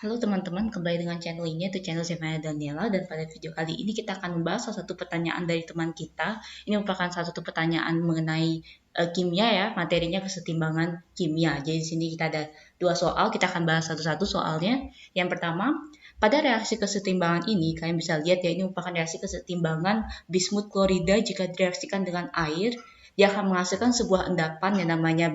Halo teman-teman, kembali dengan channel ini, itu channel saya Daniela, dan pada video kali ini kita akan membahas salah satu pertanyaan dari teman kita. Ini merupakan salah satu pertanyaan mengenai kimia ya, materinya kesetimbangan kimia. Jadi di sini kita ada dua soal, kita akan bahas satu-satu soalnya. Yang pertama, pada reaksi kesetimbangan ini, kalian bisa lihat ya, ini merupakan reaksi kesetimbangan bismut klorida jika direaksikan dengan air, dia akan menghasilkan sebuah endapan yang namanya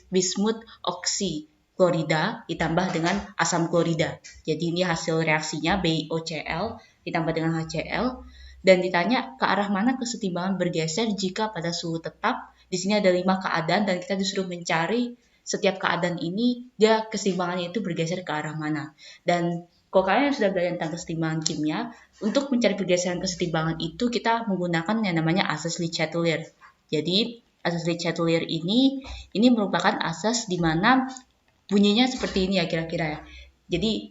bismut oksi klorida ditambah dengan asam klorida. Jadi ini hasil reaksinya BiOCl ditambah dengan HCl, dan ditanya ke arah mana kesetimbangan bergeser jika pada suhu tetap. Di sini ada 5 keadaan dan kita disuruh mencari setiap keadaan ini dia kesetimbangannya itu bergeser ke arah mana. Dan kalau kalian sudah belajar tentang kesetimbangan kimia, untuk mencari pergeseran kesetimbangan itu kita menggunakan yang namanya asas Le Chatelier. Jadi asas Le Chatelier ini merupakan asas di mana bunyinya seperti ini ya kira-kira ya. Jadi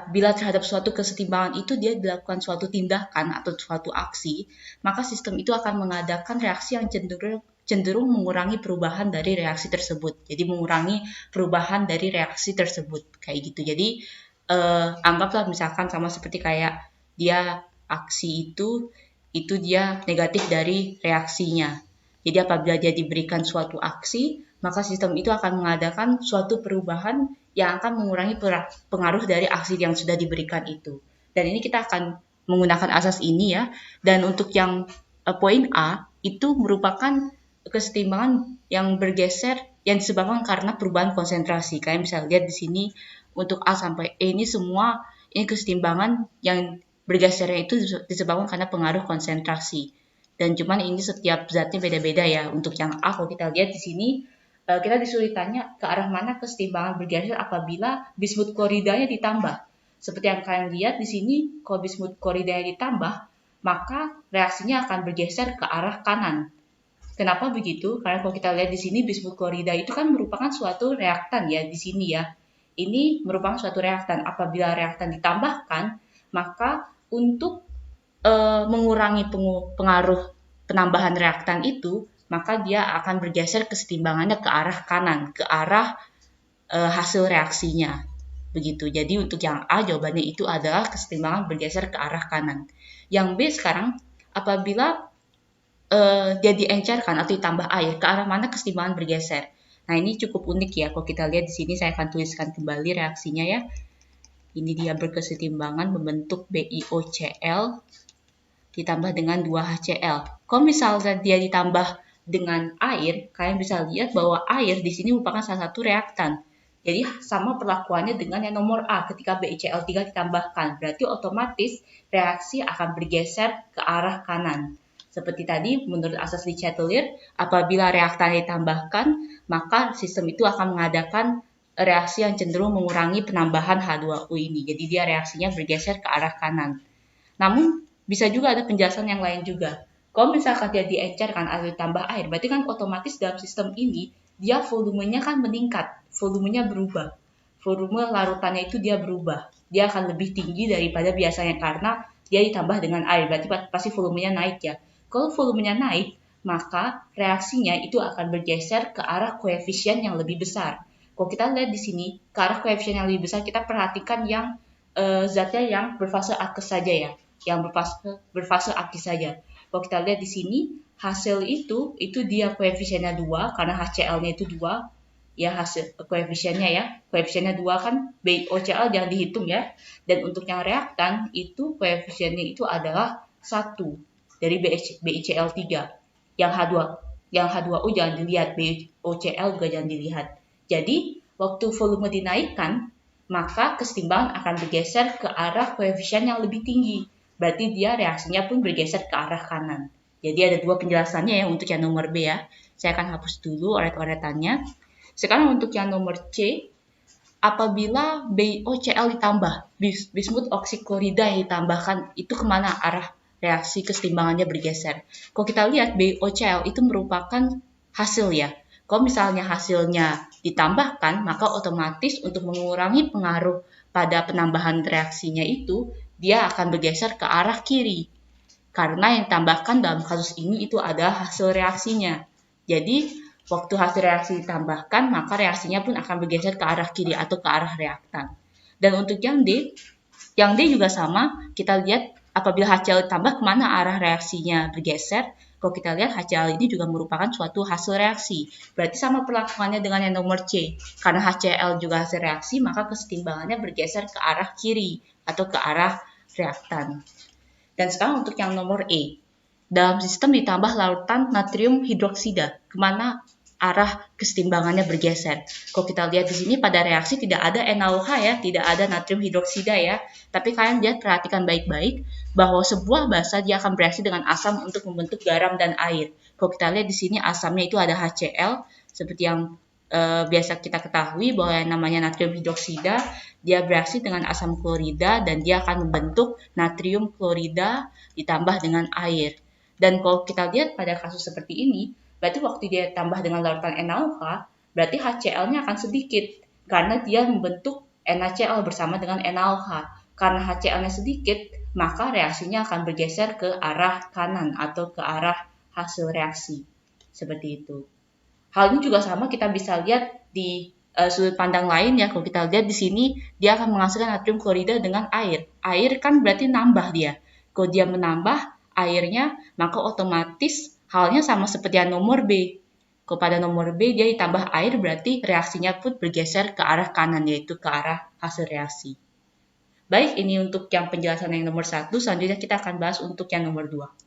bila terhadap suatu kesetimbangan itu dia dilakukan suatu tindakan atau suatu aksi, maka sistem itu akan mengadakan reaksi yang cenderung mengurangi perubahan dari reaksi tersebut. Jadi mengurangi perubahan dari reaksi tersebut kayak gitu. Jadi anggaplah misalkan sama seperti kayak dia aksi itu dia negatif dari reaksinya. Jadi apabila dia diberikan suatu aksi, maka sistem itu akan mengadakan suatu perubahan yang akan mengurangi pengaruh dari aksi yang sudah diberikan itu. Dan ini kita akan menggunakan asas ini ya. Dan untuk yang poin A, itu merupakan kesetimbangan yang bergeser yang disebabkan karena perubahan konsentrasi. Kalian bisa lihat di sini untuk A sampai E ini semua ini kesetimbangan yang bergesernya itu disebabkan karena pengaruh konsentrasi. Dan cuman ini setiap zatnya beda-beda ya. Untuk yang A, kalau kita lihat di sini, kita disuruh tanya ke arah mana kesetimbangan bergeser apabila bismut kloridanya ditambah. Seperti yang kalian lihat di sini, kalau bismut kloridanya ditambah, maka reaksinya akan bergeser ke arah kanan. Kenapa begitu? Karena kalau kita lihat di sini, bismut klorida itu kan merupakan suatu reaktan ya di sini ya. Ini merupakan suatu reaktan. Apabila reaktan ditambahkan, maka untuk mengurangi pengaruh penambahan reaktan itu, maka dia akan bergeser kesetimbangannya ke arah kanan, ke arah hasil reaksinya. Begitu. Jadi untuk yang A jawabannya itu adalah kesetimbangan bergeser ke arah kanan. Yang B sekarang, apabila dia diencerkan atau ditambah air, ke arah mana kesetimbangan bergeser. Nah ini cukup unik ya, kalau kita lihat di sini saya akan tuliskan kembali reaksinya ya. Ini dia berkesetimbangan membentuk BiOCl ditambah dengan 2HCl. Kalau misalnya dia ditambah dengan air, kalian bisa lihat bahwa air di sini merupakan salah satu reaktan. Jadi sama perlakuannya dengan yang nomor A ketika BiCl3 ditambahkan. Berarti otomatis reaksi akan bergeser ke arah kanan. Seperti tadi, menurut asas Le Chatelier, apabila reaktan ditambahkan, maka sistem itu akan mengadakan reaksi yang cenderung mengurangi penambahan H2O ini. Jadi dia reaksinya bergeser ke arah kanan. Namun, bisa juga ada penjelasan yang lain juga. Kalau misalkan dia diencerkan atau ditambah air, berarti kan otomatis dalam sistem ini, dia volumenya kan meningkat, volumenya berubah. Volume larutannya itu dia berubah. Dia akan lebih tinggi daripada biasanya karena dia ditambah dengan air, berarti pasti volumenya naik ya. Kalau volumenya naik, maka reaksinya itu akan bergeser ke arah koefisien yang lebih besar. Kalau kita lihat di sini, ke arah koefisien yang lebih besar, kita perhatikan yang zatnya yang berfase aqueous saja ya, yang berfase aqueous saja. Kalau kita lihat di sini, hasil itu dia koefisiennya 2, karena HCl-nya itu 2, ya hasil koefisiennya ya. Koefisiennya 2 kan BiOCl jangan dihitung ya. Dan untuk yang reaktan, itu koefisiennya itu adalah 1 dari BiCl3. Yang H2O jangan dilihat, BiOCl juga jangan dilihat. Jadi, waktu volume dinaikkan, maka kesetimbangan akan bergeser ke arah koefisien yang lebih tinggi. Berarti dia reaksinya pun bergeser ke arah kanan. Jadi ada dua penjelasannya ya untuk yang nomor B ya. Saya akan hapus dulu oret-oretannya. Sekarang untuk yang nomor C, apabila BiOCl ditambah, bismut oksiklorida yang ditambahkan, itu kemana arah reaksi kesetimbangannya bergeser? Kalau kita lihat BiOCl itu merupakan hasil ya. Kalau misalnya hasilnya ditambahkan, maka otomatis untuk mengurangi pengaruh pada penambahan reaksinya itu, dia akan bergeser ke arah kiri. Karena yang ditambahkan dalam kasus ini itu adalah hasil reaksinya. Jadi, waktu hasil reaksi ditambahkan, maka reaksinya pun akan bergeser ke arah kiri atau ke arah reaktan. Dan untuk yang D juga sama, kita lihat apabila HCl ditambah kemana arah reaksinya bergeser. Kalau kita lihat HCl ini juga merupakan suatu hasil reaksi. Berarti sama perlakuannya dengan yang nomor C. Karena HCl juga hasil reaksi, maka kesetimbangannya bergeser ke arah kiri atau ke arah reaktan. Dan sekarang untuk yang nomor E. Dalam sistem ditambah larutan natrium hidroksida, kemana arah kesetimbangannya bergeser. Kalau kita lihat di sini pada reaksi tidak ada NaOH ya, tidak ada natrium hidroksida ya. Tapi kalian lihat, perhatikan baik-baik bahwa sebuah basa dia akan bereaksi dengan asam untuk membentuk garam dan air. Kalau kita lihat di sini asamnya itu ada HCl, seperti yang biasa kita ketahui bahwa yang namanya natrium hidroksida dia bereaksi dengan asam klorida dan dia akan membentuk natrium klorida ditambah dengan air. Dan kalau kita lihat pada kasus seperti ini, berarti waktu dia tambah dengan larutan NaOH, berarti HCl-nya akan sedikit karena dia membentuk NaCl bersama dengan NaOH. Karena HCl-nya sedikit, maka reaksinya akan bergeser ke arah kanan atau ke arah hasil reaksi. Seperti itu. Hal ini juga sama kita bisa lihat di sudut pandang lain ya. Kalau kita lihat di sini, dia akan menghasilkan natrium klorida dengan air. Air kan berarti nambah dia. Kalau dia menambah airnya, maka otomatis halnya sama seperti yang nomor B. Kepada nomor B, dia ditambah air berarti reaksinya pun bergeser ke arah kanan, yaitu ke arah hasil reaksi. Baik, ini untuk yang penjelasan yang nomor 1. Selanjutnya kita akan bahas untuk yang nomor 2.